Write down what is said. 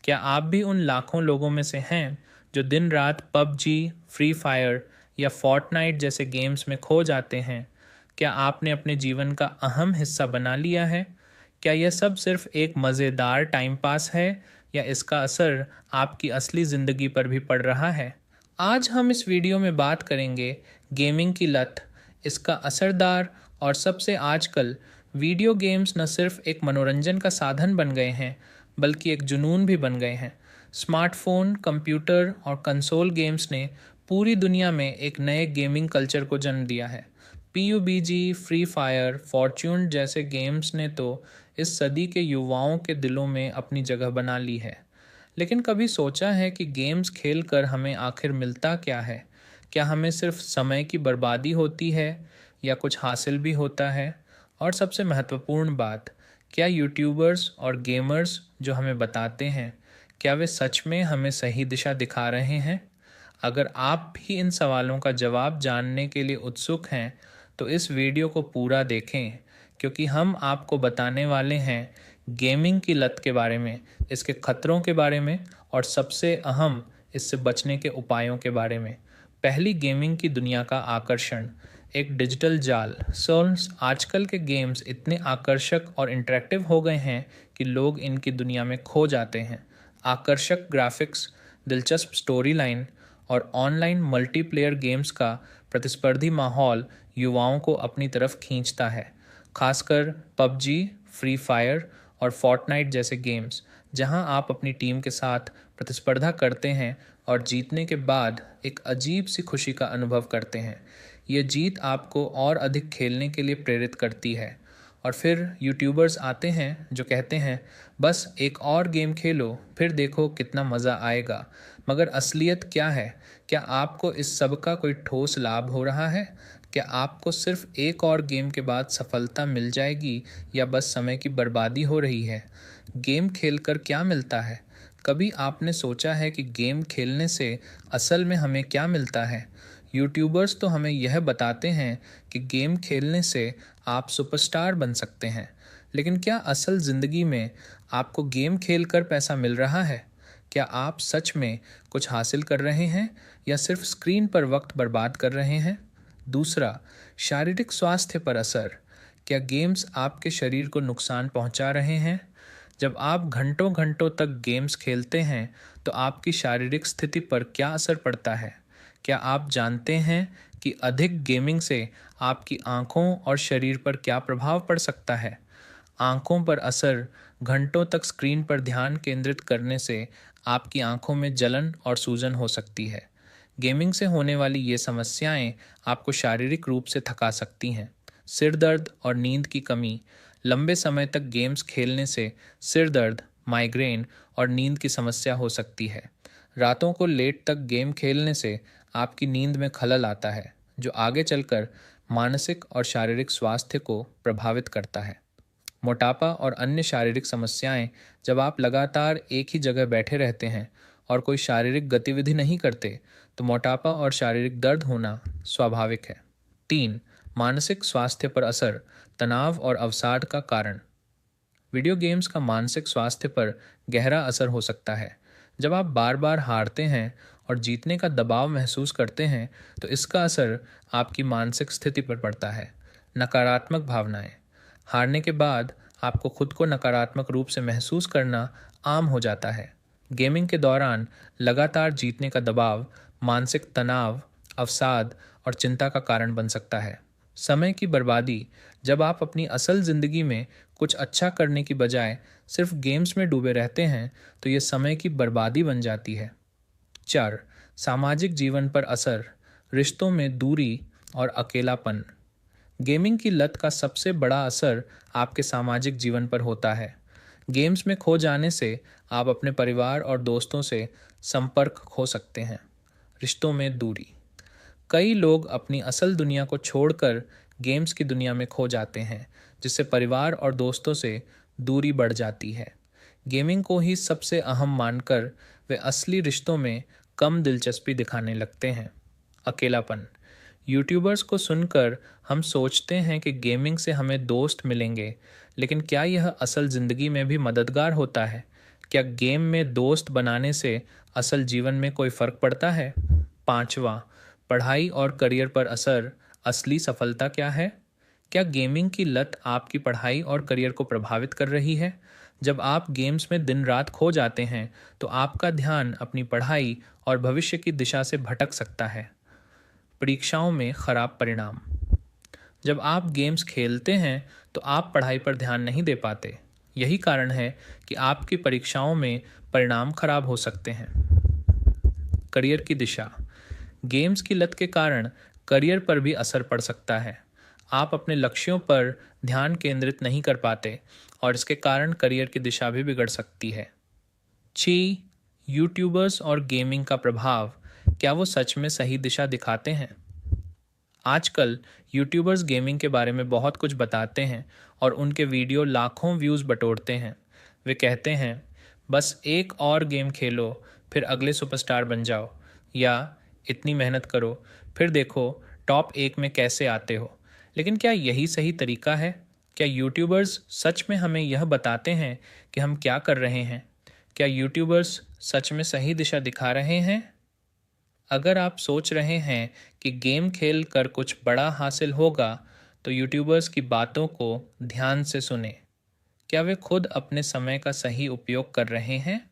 क्या आप भी उन लाखों लोगों में से हैं जो दिन रात पबजी, फ्री फायर या फोर्टनाइट जैसे गेम्स में खो जाते हैं? क्या आपने अपने जीवन का अहम हिस्सा बना लिया है? क्या यह सब सिर्फ एक मज़ेदार टाइम पास है या इसका असर आपकी असली ज़िंदगी पर भी पड़ रहा है? आज हम इस वीडियो में बात करेंगे गेमिंग की लत, इसका असरदार और सबसे आजकल वीडियो गेम्स न सिर्फ एक मनोरंजन का साधन बन गए हैं बल्कि एक जुनून भी बन गए हैं। स्मार्टफोन, कंप्यूटर और कंसोल गेम्स ने पूरी दुनिया में एक नए गेमिंग कल्चर को जन्म दिया है। पीयूबीजी, फ्री फायर, फॉर्च्यून जैसे गेम्स ने तो इस सदी के युवाओं के दिलों में अपनी जगह बना ली है। लेकिन कभी सोचा है कि गेम्स खेलकर हमें आखिर मिलता क्या है? क्या हमें सिर्फ समय की बर्बादी होती है या कुछ हासिल भी होता है? और सबसे महत्वपूर्ण बात, क्या यूट्यूबर्स और गेमर्स जो हमें बताते हैं, क्या वे सच में हमें सही दिशा दिखा रहे हैं? अगर आप भी इन सवालों का जवाब जानने के लिए उत्सुक हैं, तो इस वीडियो को पूरा देखें, क्योंकि हम आपको बताने वाले हैं गेमिंग की लत के बारे में, इसके खतरों के बारे में और सबसे अहम, इससे बचने के उपायों के बारे में। पहली, गेमिंग की दुनिया का आकर्षण, एक डिजिटल जाल। सोल्स, आजकल के गेम्स इतने आकर्षक और इंटरेक्टिव हो गए हैं कि लोग इनकी दुनिया में खो जाते हैं। आकर्षक ग्राफिक्स, दिलचस्प स्टोरी लाइन और ऑनलाइन मल्टीप्लेयर गेम्स का प्रतिस्पर्धी माहौल युवाओं को अपनी तरफ खींचता है। खासकर पबजी, फ्री फायर और फोर्टनाइट जैसे गेम्स, जहां आप अपनी टीम के साथ प्रतिस्पर्धा करते हैं और जीतने के बाद एक अजीब सी खुशी का अनुभव करते हैं। ये जीत आपको और अधिक खेलने के लिए प्रेरित करती है। और फिर यूट्यूबर्स आते हैं जो कहते हैं, बस एक और गेम खेलो, फिर देखो कितना मज़ा आएगा। मगर असलियत क्या है? क्या आपको इस सब का कोई ठोस लाभ हो रहा है? क्या आपको सिर्फ एक और गेम के बाद सफलता मिल जाएगी या बस समय की बर्बादी हो रही है? गेम खेलकर क्या मिलता है? कभी आपने सोचा है कि गेम खेलने से असल में हमें क्या मिलता है? यूट्यूबर्स तो हमें यह बताते हैं कि गेम खेलने से आप सुपरस्टार बन सकते हैं, लेकिन क्या असल ज़िंदगी में आपको गेम खेलकर पैसा मिल रहा है? क्या आप सच में कुछ हासिल कर रहे हैं या सिर्फ स्क्रीन पर वक्त बर्बाद कर रहे हैं? दूसरा, शारीरिक स्वास्थ्य पर असर। क्या गेम्स आपके शरीर को नुकसान पहुंचा रहे हैं? जब आप घंटों घंटों तक गेम्स खेलते हैं तो आपकी शारीरिक स्थिति पर क्या असर पड़ता है? क्या आप जानते हैं कि अधिक गेमिंग से आपकी आँखों और शरीर पर क्या प्रभाव पड़ सकता है? आँखों पर असर, घंटों तक स्क्रीन पर ध्यान केंद्रित करने से आपकी आँखों में जलन और सूजन हो सकती है। गेमिंग से होने वाली ये समस्याएं आपको शारीरिक रूप से थका सकती हैं। सिर दर्द और नींद की कमी, लंबे समय तक गेम्स खेलने से सिर दर्द, माइग्रेन और नींद की समस्या हो सकती है। रातों को लेट तक गेम खेलने से आपकी नींद में खलल आता है, जो आगे चलकर मानसिक और शारीरिक स्वास्थ्य को प्रभावित करता है। मोटापा और अन्य शारीरिक समस्याएं, जब आप लगातार एक ही जगह बैठे रहते हैं और कोई शारीरिक गतिविधि नहीं करते, तो मोटापा और शारीरिक दर्द होना स्वाभाविक है। 3, मानसिक स्वास्थ्य पर असर, तनाव और अवसाद का कारण। वीडियो गेम्स का मानसिक स्वास्थ्य पर गहरा असर हो सकता है। जब आप बार बार हारते हैं और जीतने का दबाव महसूस करते हैं, तो इसका असर आपकी मानसिक स्थिति पर पड़ता है। नकारात्मक भावनाएं, हारने के बाद आपको खुद को नकारात्मक रूप से महसूस करना आम हो जाता है। गेमिंग के दौरान लगातार जीतने का दबाव मानसिक तनाव, अवसाद और चिंता का कारण बन सकता है। समय की बर्बादी, जब आप अपनी असल ज़िंदगी में कुछ अच्छा करने की बजाय सिर्फ गेम्स में डूबे रहते हैं, तो ये समय की बर्बादी बन जाती है। 4, सामाजिक जीवन पर असर, रिश्तों में दूरी और अकेलापन। गेमिंग की लत का सबसे बड़ा असर आपके सामाजिक जीवन पर होता है। गेम्स में खो जाने से आप अपने परिवार और दोस्तों से संपर्क खो सकते हैं। रिश्तों में दूरी, कई लोग अपनी असल दुनिया को छोड़कर गेम्स की दुनिया में खो जाते हैं, जिससे परिवार और दोस्तों से दूरी बढ़ जाती है। गेमिंग को ही सबसे अहम मानकर वे असली रिश्तों में कम दिलचस्पी दिखाने लगते हैं। अकेलापन, यूट्यूबर्स को सुनकर हम सोचते हैं कि गेमिंग से हमें दोस्त मिलेंगे, लेकिन क्या यह असल ज़िंदगी में भी मददगार होता है? क्या गेम में दोस्त बनाने से असल जीवन में कोई फ़र्क पड़ता है? पाँचवा, पढ़ाई और करियर पर असर, असली सफलता क्या है? क्या गेमिंग की लत आपकी पढ़ाई और करियर को प्रभावित कर रही है? जब आप गेम्स में दिन रात खो जाते हैं, तो आपका ध्यान अपनी पढ़ाई और भविष्य की दिशा से भटक सकता है। परीक्षाओं में खराब परिणाम। जब आप गेम्स खेलते हैं तो आप पढ़ाई पर ध्यान नहीं दे पाते। यही कारण है कि आपकी परीक्षाओं में परिणाम खराब हो सकते हैं। करियर की दिशा। गेम्स की लत के कारण करियर पर भी असर पड़ सकता है। आप अपने लक्ष्यों पर ध्यान केंद्रित नहीं कर पाते और इसके कारण करियर की दिशा भी बिगड़ सकती है। 6. यूट्यूबर्स और गेमिंग का प्रभाव, क्या वो सच में सही दिशा दिखाते हैं? आजकल यूट्यूबर्स गेमिंग के बारे में बहुत कुछ बताते हैं और उनके वीडियो लाखों व्यूज़ बटोरते हैं। वे कहते हैं, बस एक और गेम खेलो फिर अगले सुपरस्टार बन जाओ, या इतनी मेहनत करो फिर देखो टॉप 1 में कैसे आते हो। लेकिन क्या यही सही तरीका है? क्या यूट्यूबर्स सच में हमें यह बताते हैं कि हम क्या कर रहे हैं? क्या यूट्यूबर्स सच में सही दिशा दिखा रहे हैं? अगर आप सोच रहे हैं कि गेम खेल कर कुछ बड़ा हासिल होगा, तो यूट्यूबर्स की बातों को ध्यान से सुनें। क्या वे खुद अपने समय का सही उपयोग कर रहे हैं?